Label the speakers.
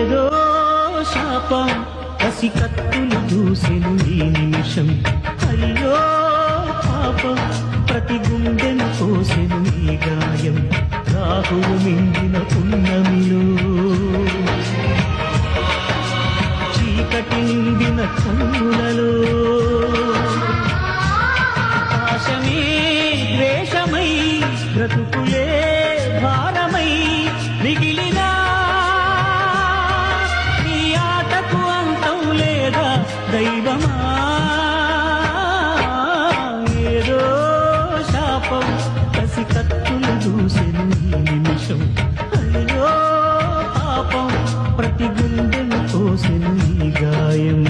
Speaker 1: ఏదో శాపం కసి కత్తులు దూసెను ఈ నిమిషం. అయ్యో పాపం ప్రతి గుండెను కోసెను ఈ గాయం. రాహువు మింగిన పున్నమిలో చీకటి నిండిన కన్నులలో ఆశమే ద్వేషమై బ్రతుకులే భారమై మిగిలిన నీ ఆటకు అంతం లేదా దైవమా. ఏదో శాపం కసి కత్తులు దూసెను ఈ నిమిషం. అయ్యో పాపం ప్రతి గుండెను కోసెను ఈ గాయం.